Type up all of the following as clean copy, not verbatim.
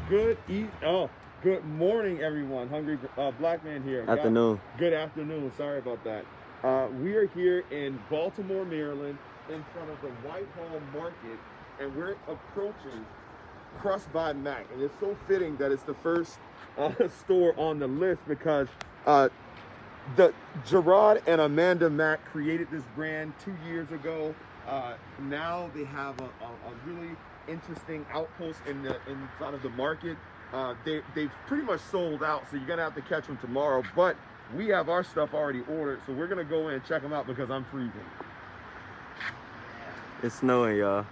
Good morning, everyone. Hungry Black Man here. Afternoon. Good afternoon. Sorry about that. We are here in Baltimore, Maryland, in front of the Whitehall Market, and we're approaching Crust by Mack. And it's so fitting that it's the first store on the list because the Gerard and Amanda Mack created this brand 2 years ago. Now they have a really interesting outpost inside of the market. They've pretty much sold out, so you're gonna have to catch them tomorrow. But we have our stuff already ordered, so we're gonna go in and check them out because I'm freezing. It's snowing, y'all.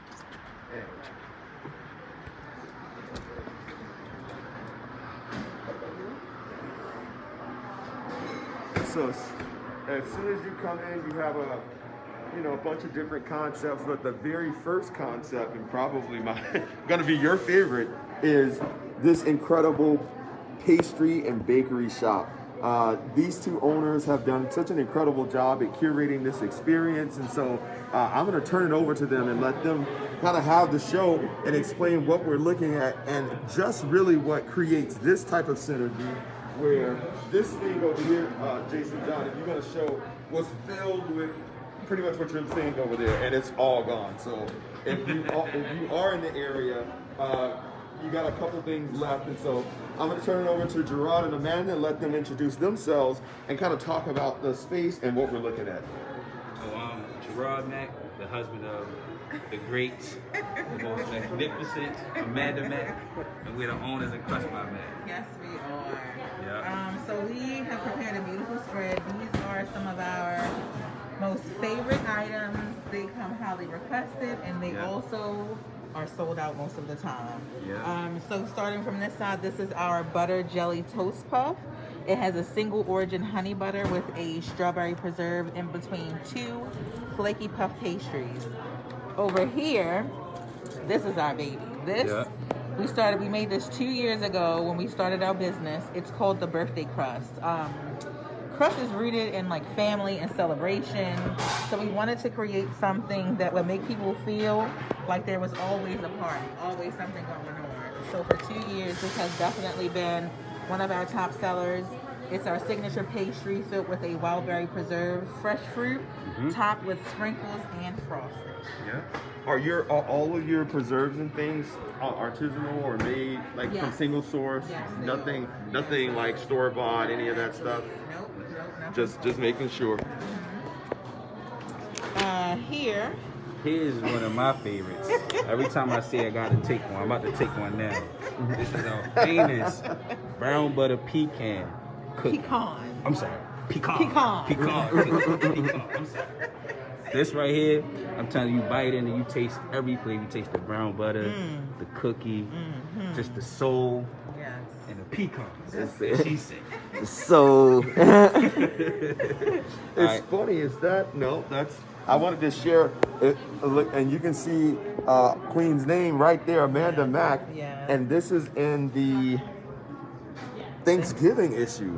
So as soon as you come in, you have a bunch of different concepts, but the very first concept, and probably gonna be your favorite, is this incredible pastry and bakery shop. These two owners have done such an incredible job at curating this experience, and so I'm gonna turn it over to them and let them kind of have the show and explain what we're looking at and just really what creates this type of synergy, where this thing over here, Jason, John, if you're gonna show, was filled with pretty much what you're seeing over there, and it's all gone. So if you are in the area, you got a couple things left, and so I'm going to turn it over to Gerard and Amanda and let them introduce themselves and kind of talk about the space and what we're looking at. So I'm Gerard Mack, the husband of the great, the most magnificent Amanda Mack, and we're the owners of Crust by Mack. Yes, we are. Yeah. So we have prepared a beautiful spread. These are some of our most favorite items. They come highly requested, and they also are sold out most of the time. Yeah. So starting from this side, this is our butter jelly toast puff. It has a single origin honey butter with a strawberry preserve in between two flaky puff pastries. Over here, this is our baby. We made this 2 years ago when we started our business. It's called the Birthday Crust. Crust is rooted in like family and celebration, so we wanted to create something that would make people feel like there was always a party, always something going on. So for 2 years, this has definitely been one of our top sellers. It's our signature pastry filled with a wild berry preserve, fresh fruit, topped with sprinkles and frosting. Yeah. Are all of your preserves and things artisanal or made from single source? Yes, nothing like store bought, any of that stuff? Nope. Just making sure. Here's one of my favorites. Every time I see it, I gotta take one. I'm about to take one now. This is our famous brown butter pecan cookie. Pecan. I'm sorry. Pecan. I'm sorry. This right here, I'm telling you, bite in and you taste every flavor. You taste the brown butter, the cookie, just the soul, and the pecans. That's what she said. So It's funny, is that? No, that's. I wanted to share it, look, and you can see Queen's name right there, Amanda Mack, and this is in the Thanksgiving issue.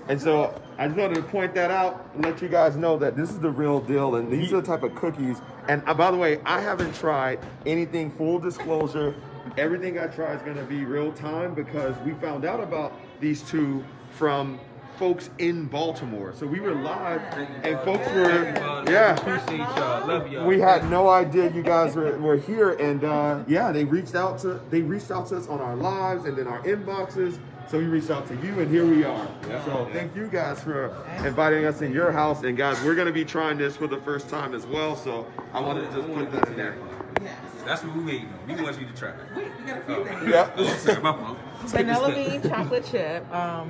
And so I just wanted to point that out and let you guys know that this is the real deal, and these are the type of cookies. And by the way, I haven't tried anything, full disclosure. Everything I try is going to be real time because we found out about these two from folks in Baltimore. So we were live, and folks were, Appreciate y'all. Love y'all. we had no idea you guys were here, and they reached out to us on our lives and then our inboxes. So we reached out to you, and here we are. So thank you guys for inviting us in your house. And guys, we're going to be trying this for the first time as well. So I wanted to just put that in there. Yes. That's what we waiting on. We want you to try it. We got a few things. Yeah. Sorry, my fault. Vanilla bean chocolate chip.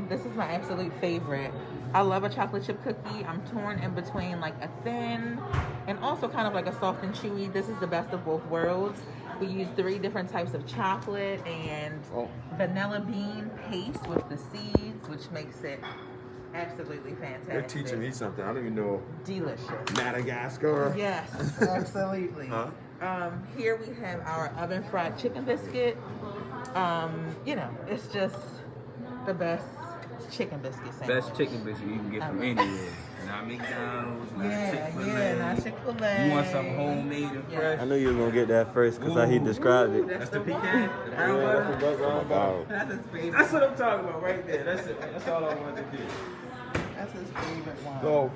This is my absolute favorite. I love a chocolate chip cookie. I'm torn in between like a thin and also kind of like a soft and chewy. This is the best of both worlds. We use 3 different types of chocolate and vanilla bean paste with the seeds, which makes it absolutely fantastic. You're teaching me something. I don't even know. Delicious. Madagascar. Yes, absolutely. Here we have our oven fried chicken biscuit. It's just the best chicken biscuit sandwich. Best chicken biscuit you can get from anywhere. And Not McDonald's, not Yeah, Chick-fil-A. not Chick-fil-A. You want something homemade and fresh? I knew you was gonna get that first because how he described it. That's the pecan? The brown butter? That's his favorite. That's what I'm talking about right there. That's it. That's all I wanted to do. That's his favorite one. So,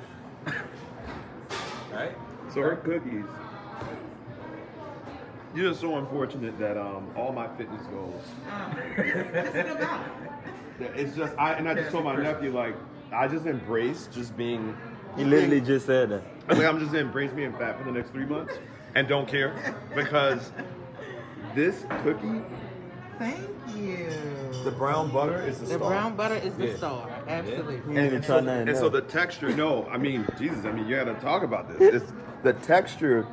Right? so her cookies. You're just so unfortunate that all my fitness goals. What's it about? It's just I just told my nephew like I just embrace just being. He literally just said that. I'm just embrace being fat for the next 3 months and don't care because this cookie, Thank you. the brown butter is the The star. brown butter is the Yeah. star. Absolutely. He didn't even try nothing And so else. the texture, no, I mean, Jesus, I mean, you gotta talk about this. The texture,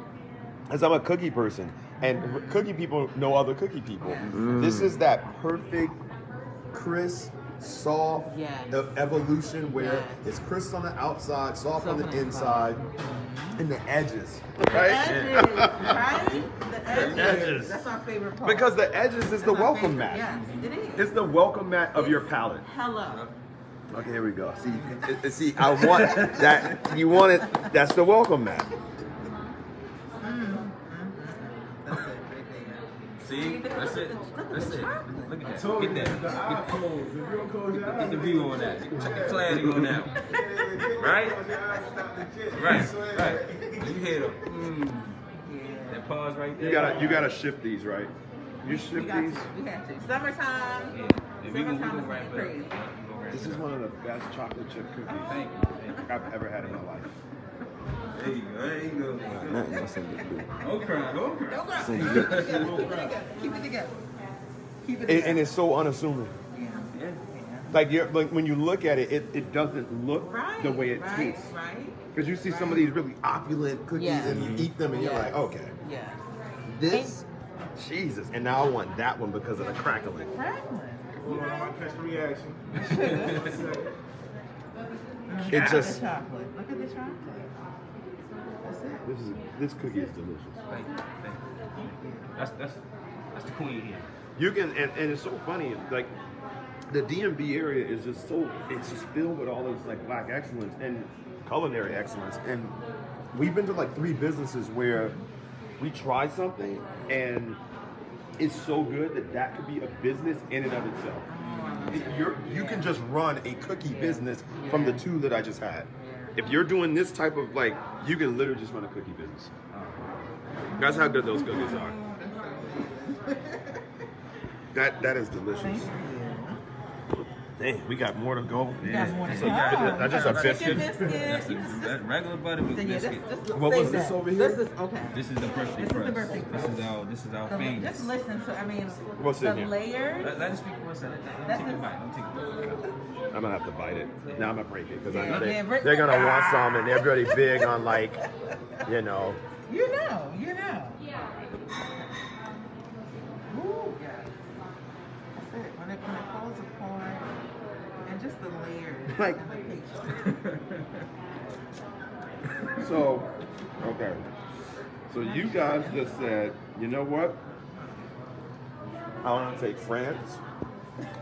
as I'm a cookie person, and cookie people know other cookie people. This is that perfect, crisp, soft Yes. evolution where Yes. it's crisp on the outside, soft on the Soft on the inside, and the edges, The right? edges, right? The edges. edges. That's our favorite part. Because the edges is That's the our welcome favorite. mat. Yes, it is. It's the welcome mat of your palate. Hello. Okay, here we go. See, I want that. You want it. That's the welcome mat. That's it right there. See? That's it. That's it. Look at that. Told Get you, that. the eye closed. If you don't close your eyes, Get the view on that. Check the clarity on that. Right? Right. You hear them. That pause right there. You gotta shift these, right? You We shift got these. to. We have to. Summertime. Yeah. And we Summertime gonna is wrap getting it crazy. up. This is one of the best chocolate chip cookies Thank you. I've ever had in my life. There you go. There you go. Nothing else in the food. Don't cry. Don't cry. Don't go. Sing Keep it. it together. Keep it together. Keep it together. And it's so unassuming. Yeah. Yeah. Like when you look at it, it doesn't look Right. the way it right, tastes. Right. Because you see some of these really opulent cookies Yeah. and you eat them and you're Yeah. like, okay, Yeah. this, Jesus. And now I want that one because of the crackling. Franklin. hold on, I might catch the reaction. It Look at just, the chocolate. Look at the chocolate. That's it. this cookie is delicious. Thank you. Thank you. That's the queen here. You can, and it's so funny, like, the DMV area is just so, it's just filled with all this, like, black excellence and culinary excellence. And we've been to, like, 3 businesses where we try something and it's so good that could be a business in and of itself. You can just run a cookie business from the 2 that I just had. If you're doing this type of, like, you can literally just run a cookie business. That's how good those cookies are. That is delicious. Dang, we got more to go. got more to So go. that's just a Chicken biscuit. biscuit. That's regular buttermilk Then yeah, biscuit. What save was this that. over here? This is okay. This is the birthday This is the crust. birthday crust. This is our So famous. just listen to, I mean, What's in the here? layers. Let us speak for a second. Don't That's take a it. bite. Don't take a bite. I'm gonna have to bite it. Now I'm gonna break it because I Yeah, know yeah, break they're it. gonna want some and they're really big on like, you know. You know. Ooh, yes. That's it. When it falls apart, and just the layers. Like- and the pastry. So, okay. So you guys just said, you know what? I want to take France.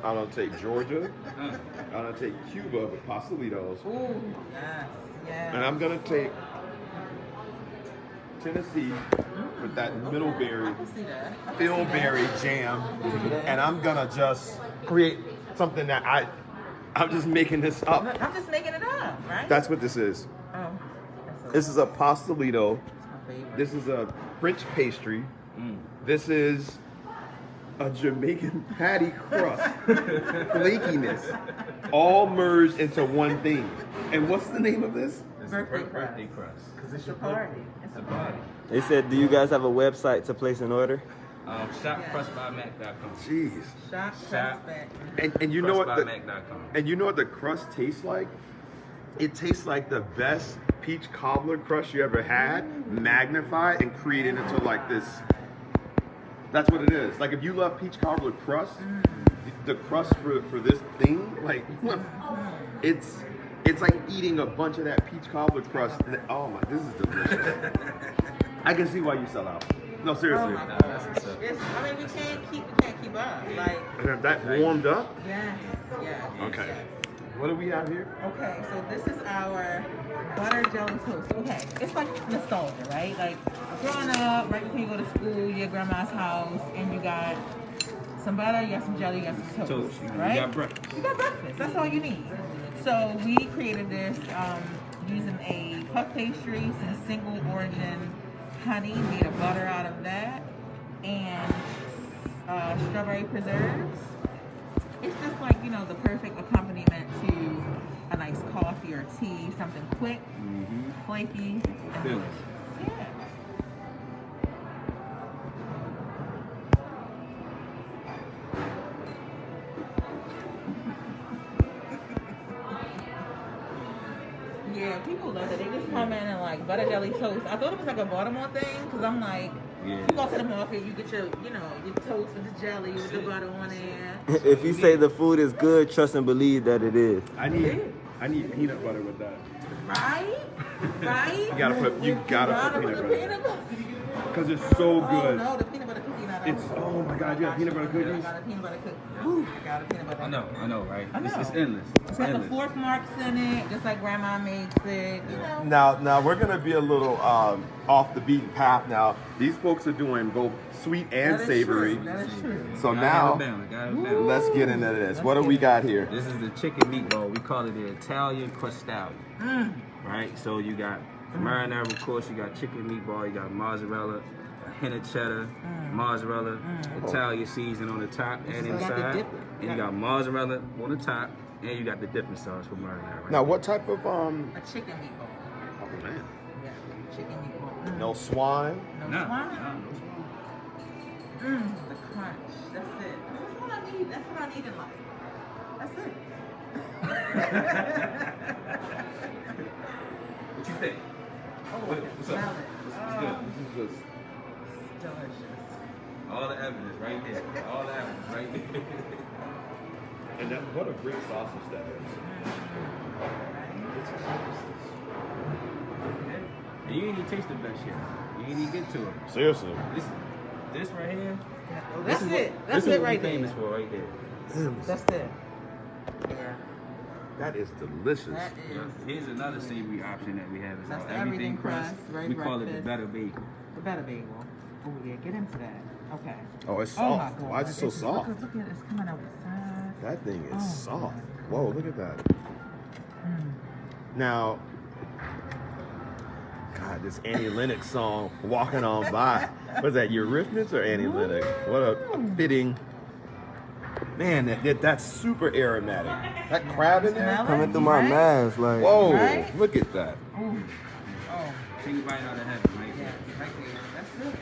I want to take Georgia. I want to take Cuba with pastelitos. Ooh, yes, yes. And I'm going to take Tennessee with that middleberry, I can see that. I can see that. fillberry jam. And I'm going to just create something that I'm just making this up. I'm just making it up, right? That's what this is. Oh, This is a pastelito. that's my favorite. This is a French pastry. This is a Jamaican patty crust. Flakiness. All merged into one thing. And what's the name of this? This is Birthday birthday crust. crust. Because it's The your party. It's a party. They said, do you guys have a website to place an order? Shopcrustbymac.com. Jeez. Shop, Shop. back. And you know what the, Crustbymac.com. and you know what the crust tastes like? It tastes like the best peach cobbler crust you ever had, magnified and created into like this. That's what it is. Like if you love peach cobbler crust, the crust for this thing, like it's like eating a bunch of that peach cobbler crust. Oh my, this is delicious. I can see why you sell out. No, seriously. Oh my Nah, God. that's what's up. I mean, we can't keep up. Like, And if that warmed up, yes. okay. Yes. What do we have here? Okay, so this is our butter jelly toast. Okay, it's like nostalgia, right? Like growing up, right before you go to school, your grandma's house, and you got some butter, you got some jelly, you got some toast, right? You got breakfast. You got breakfast. That's all you need. So we created this using a puff pastry, some single origin honey, made a butter out of that, and strawberry preserves. It's just like, you know, the perfect accompaniment to a nice coffee or tea, something quick, flaky, and delicious. Yeah. Yeah, people love it. They just come in and like butter jelly toast. I thought it was like a Baltimore thing because I'm like, you go to the market, you get your, you know, your toast with the jelly with the butter on there. If you say the food is good, trust and believe that it is. I need peanut butter with that. Right? Right? You gotta put peanut butter. Because it's so Oh good. no, the peanut butter cookie not It's, oh my God, you got peanut butter I cookies? got a peanut butter cookie. I got a peanut butter. I know, right? I know. It's endless. It's got the fork marks in it, just like grandma makes it, you know. Now we're gonna be a little off the beaten path now. These folks are doing both sweet and That is savory. true. That is true. So Got now, it balanced. let's get into this. What do we got here? This is the chicken meatball. We call it the Italian crustallion. Right? So you got marinara, of course. You got chicken meatball. You got mozzarella, a hint of cheddar, mozzarella, Italian season on the top and You got the inside. dip. And you got mozzarella on the top, and you got the dipping sauce for marinara. Right Now, what type of A chicken meatball. Oh man, Yeah, chicken meatball. no swine. No No, swine? no. The crunch. That's it. That's what I need. That's what I need in life. That's it. What you think? Oh, What's smell up? it. What's good? This is just. Delicious. All the evidence right there. All the evidence right there. And that, what a great sausage that is. And you ain't even taste the best yet. You ain't even get to it. Seriously. This right here. Oh, that's it. That's this is it what right we there. famous for right there. That's it. Yeah. That is delicious. That Yeah. is Here's another savory option that we have. It's That's our the everything everything crust. crust, right, We call it the breakfast. better bagel. the better bagel. Oh yeah, get into that. Okay. Oh, it's Oh my soft. God. Why is it so It's- soft? Look at it. It's coming out the side. That thing is Oh, soft. God. Whoa, look at that. Mm. Now, God, this Annie Lennox song, Walking On By. Was that Eurythmics or Annie Lennox? What a fitting. Man, that's super aromatic. That crab in there? Smell it? Coming through my Right? mask, like. Whoa, Right? look at that. Ooh. Oh, Take a bite out of heaven right yeah, there. right there. That's it.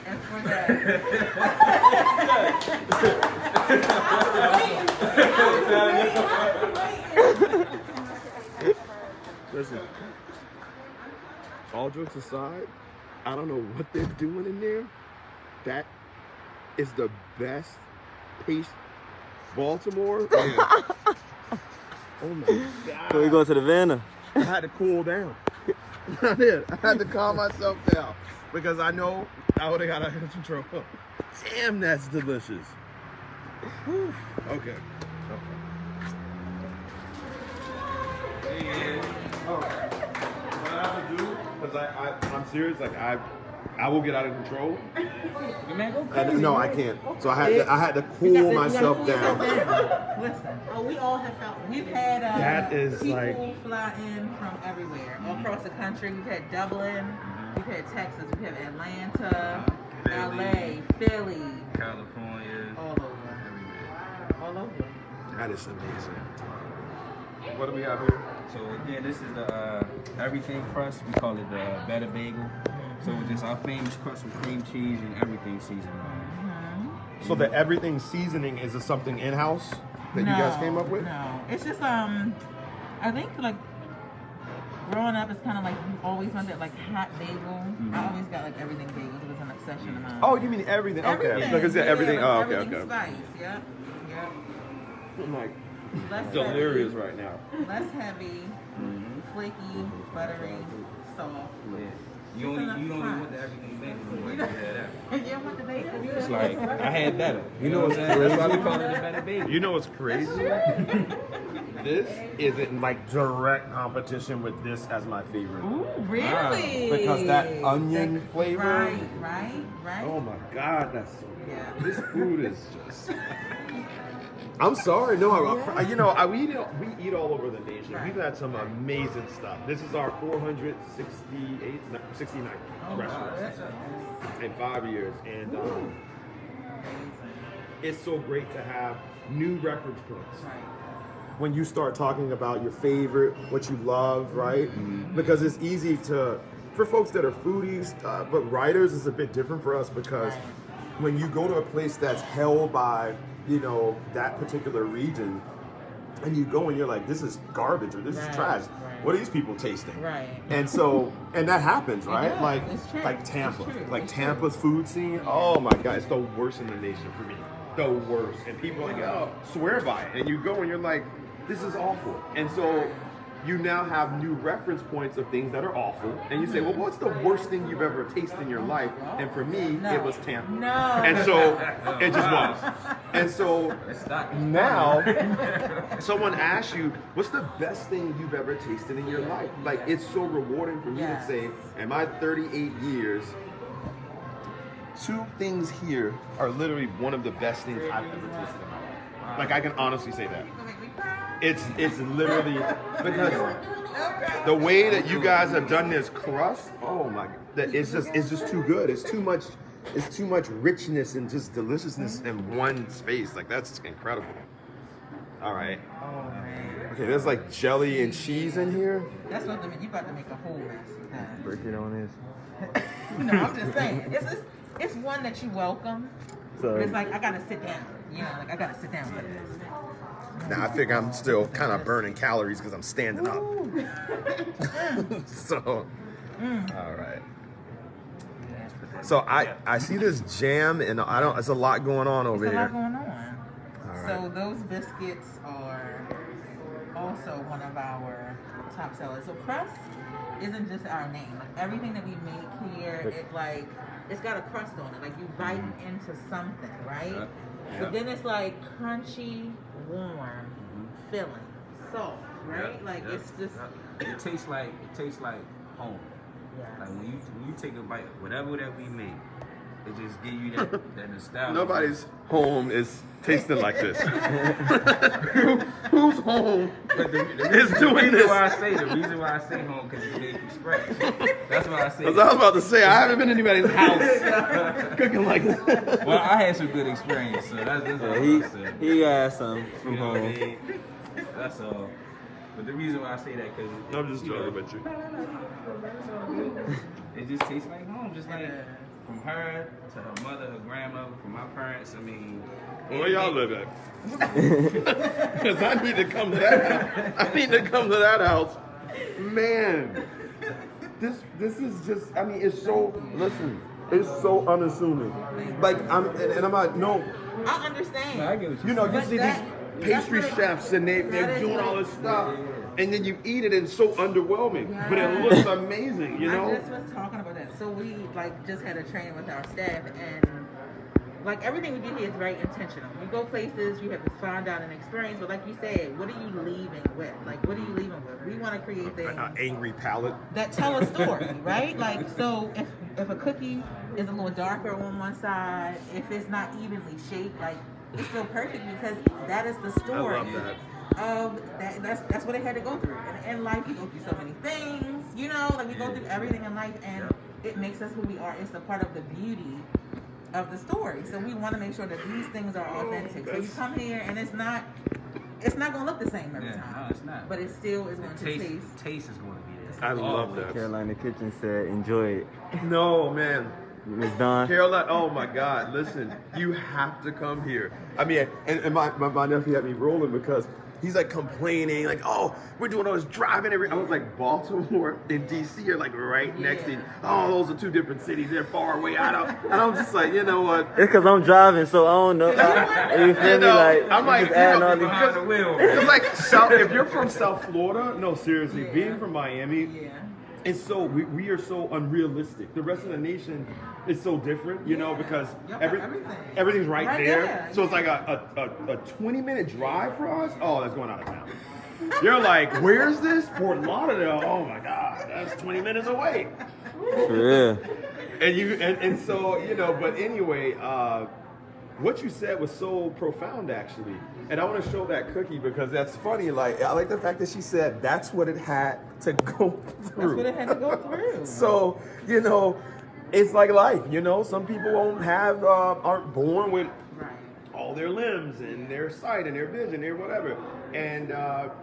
And for that. Listen, all jokes aside, I don't know what they're doing in there. That is the best paste. Baltimore? Oh my God. So we go to the Vanna. I had to cool down. I did. I had to calm myself down because I know I would have got out of control. Damn, that's delicious. Whew. Okay. What I have to do, because I'm serious, like I will get out of control. Man, go crazy. No, I can't. So I had to cool myself down. Listen. Oh, we all have felt. We've had That is people like- fly in from everywhere, all across the country. We've had Dublin, we've had Texas, we've had Atlanta, LA, Philly, California. all over, all over. That is amazing. What do we have here? So again, this is the everything crust. We call it the better bagel. So it's just our famous crust with cream cheese and everything seasoned on. So the everything seasoning is something in-house that you guys came up with? No, it's just I think like growing up, it's kind of like you always wanted like hot bagel. I always got like everything bagels. It was an obsession of mine. Oh, you mean everything? Okay. Everything. Like I said, Yeah, everything. like Oh, okay, everything okay. Spice. Yep. Yep. I'm like Less delirious heavy, right now. less heavy, flaky, buttery, soft. Yeah. You only want the everything bacon. You don't want the bacon. It's like I had better. You know what I'm saying? That's why we call it a better bacon. You know what's crazy? This isn't like direct competition with this as my favorite. Ooh, really? Because that onion flavor. Right. Oh my God, that's so good. Yeah. This food is just. I'm sorry, no, we eat all over the nation. Right. We've had some amazing stuff. This is our 69th restaurant in 5 years, and it's so great to have new reference points. Right. When you start talking about your favorite, what you love, right? Because it's easy for folks that are foodies, but writers is a bit different for us because when you go to a place that's held by, that particular region, and you go and you're like, this is garbage or this is trash. Right. What are these people tasting? Right. And that happens, right? Yeah, like Tampa, Tampa's food scene. Oh my God, it's the worst in the nation for me. The worst. And people are like, oh, swear by it. And you go and you're like, this is awful. And so you now have new reference points of things that are awful. And you say, well, what's the worst thing you've ever tasted in your life? And for me, it was Tampa. No. And so it just was. And so now someone asks you, what's the best thing you've ever tasted in your life? Like, it's so rewarding for me to say, in my 38 years, 2 things here are literally one of the best things I've ever tasted in my life. Like, I can honestly say that. It's literally because the way that you guys have done this crust, oh my God, it's just too good. It's too much richness and just deliciousness in one space. Like, that's incredible. All right. Oh man. Okay, there's like jelly and cheese in here. That's what you about to make a whole mess with that. Break it on this. No, I'm just saying. It's one that you welcome. But it's like I gotta sit down. I gotta sit down for this. Now I think I'm still kind of burning calories because I'm standing up. So, all right. So I see this jam and it's a lot going on over here. There's a lot going on. All right. So those biscuits are also one of our top sellers. So crust isn't just our name. Like everything that we make here, it's got a crust on it. Like you bite into something, right? But then it's like crunchy, warm, filling, soft, right? It's just. It tastes like home. Yeah. Like when you take a bite, whatever that we make, it just give you that nostalgia. Nobody's home is tasting like this. Who's home is doing this? The reason why I say home because it's made from scratch. That's why I say. As I was about to say, I haven't been to anybody's house cooking like that. Well, I had some good experience, so that's what I said. He got some from You know what I home. mean? That's all. But the reason why I say that because I'm just joking with you. It just tastes like home, just like from her to her mother, her grandmother, from my parents. I mean, Where y'all live at? Because I need to come to that house. I need to come to that house. Man, this is just. I mean, it's so. Listen, it's so unassuming. Like I'm not. No, I understand. I get what you know, you But see that- these pastry that's what- chefs and they're that is doing what- all this stuff, and then you eat it and it's so underwhelming, but it looks amazing. You know. I just was talking about that. So we just had a training with our staff, and everything we do here is very intentional. You go places, you have to find out an experience, but like you said, what are you leaving with? What are you leaving with? We want to create things An angry palate. that tell a story, right? So if a cookie is a little darker on one side, if it's not evenly shaped, it's still perfect because that is the story. I love that. Of that, that's what they had to go through. And in life, you go through so many things, we go through everything in life, and it makes us who we are. It's a part of the beauty of the story. So we want to make sure that these things are authentic. So you come here, and it's not going to look the same every time. No, it's not. But it still is going to taste. Taste is going to be there. I love that. Carolina Kitchen said, enjoy it. No, man. Miss Dawn. Carolina, oh my God, listen, you have to come here. I mean, and my nephew had me rolling because he's complaining, oh, we're doing all this driving I was like, Baltimore and DC are right next to you. Oh, those are 2 different cities, they're far away. And I'm just like, you know what? It's because I'm driving, so I don't know. You feel me? I'm like, just adding all these. behind the wheel. It's if you're from South Florida, no, seriously, being from Miami, And so we are so unrealistic. The rest of the nation is so different, you know, because Y'all got everything's right there. there. So it's like a 20-minute drive for us. Oh, that's going out of town. You're like, where's this? Fort Lauderdale. Oh my God, that's 20 minutes away. For real. And so, you know, but anyway, what you said was so profound, actually. And I want to show that cookie because that's funny. Like, I like the fact that she said that's what it had to go through. That's what it had to go through. So, you know, it's like life, you know. Some people aren't born with all their limbs and their sight and their vision, their whatever. And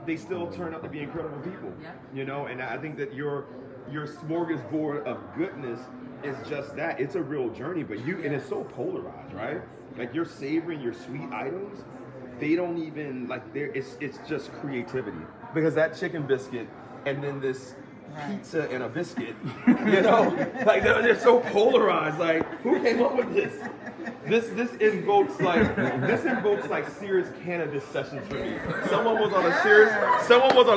they still turn out to be incredible people, you know. And I think that your smorgasbord of goodness is just that. It's a real journey, but and it's so polarized, right? Like you're savoring your sweet items, they don't even it's just creativity. Because that chicken biscuit and then this pizza and a biscuit, you know, like they're so polarized. Like, who came up with this? This invokes like serious cannabis sessions for me. Someone was on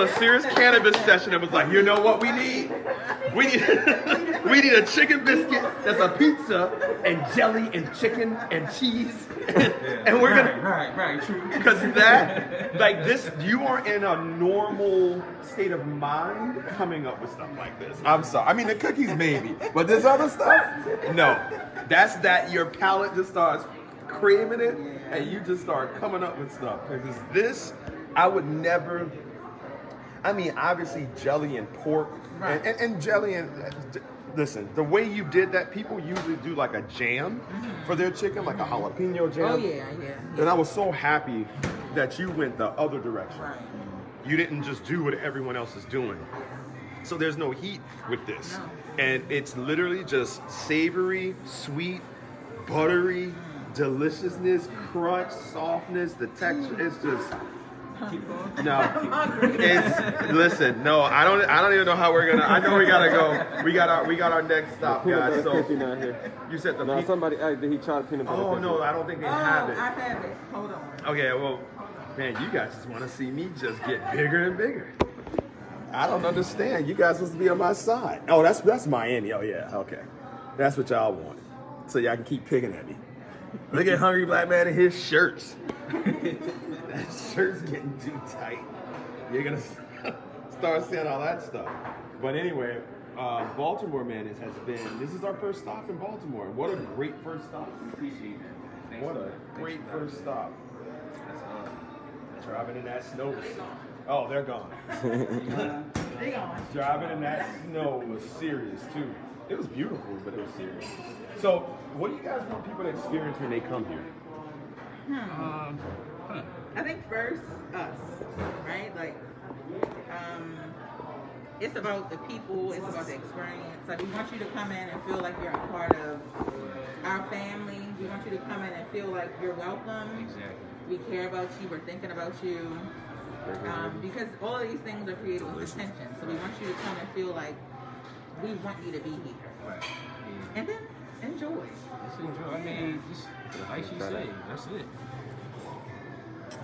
a serious cannabis session and was like, you know what we need? We need a chicken biscuit that's a pizza and jelly and chicken and cheese. And we're gonna right, true. because that like this, you are in a normal state of mind coming up with stuff like this. I'm sorry. I mean the cookies maybe, but this other stuff, no. That's that your palate just starts craving it and you just start coming up with stuff. Because this, I would never. I mean, obviously jelly and pork and jelly and listen, the way you did that, people usually do like a jam for their chicken, like a jalapeno jam. Oh yeah. And I was so happy that you went the other direction. Right. You didn't just do what everyone else is doing. So there's no heat with this. No. And it's literally just savory, sweet, buttery, deliciousness, crunch, softness, the texture. It's just listen, no, I don't even know how we're gonna. I know we gotta go. We got our next stop, guys. So not here. you said the No, somebody did he try peanut butter? Oh no, I don't think they have it. I have it. Hold on. Okay, well, man, you guys just want to see me just get bigger and bigger. I don't understand. You guys supposed to be on my side. Oh, that's Miami. Oh yeah, okay. That's what y'all want. So y'all can keep picking at me. Look at Hungry Black Man in his shirts. That shirt's getting too tight. You're gonna start seeing all that stuff. But anyway, Baltimore, man, this is our first stop in Baltimore. What a great first stop. Appreciate that. What a great first stop. Driving in that snow. Oh, they're gone. They gone. Driving in that snow was serious too. It was beautiful, but it was serious. So, what do you guys want people to experience when they come here? I think first, us, right? Like, it's about the people, it's about the experience. Like, we want you to come in and feel like you're a part of our family. We want you to come in and feel like you're welcome. Exactly. We care about you, we're thinking about you. Because all of these things are created with attention. So we want you to come and feel like we want you to be here. Right. Yeah. And then enjoy. Just enjoy. I mean, just like she said, that's it.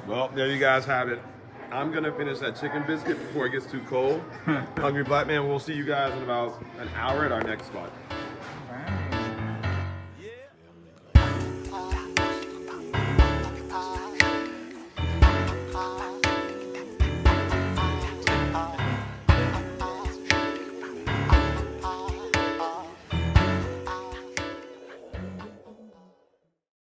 Well, there you guys have it. I'm gonna finish that chicken biscuit before it gets too cold. Hungry Black Man, we'll see you guys in about an hour at our next spot.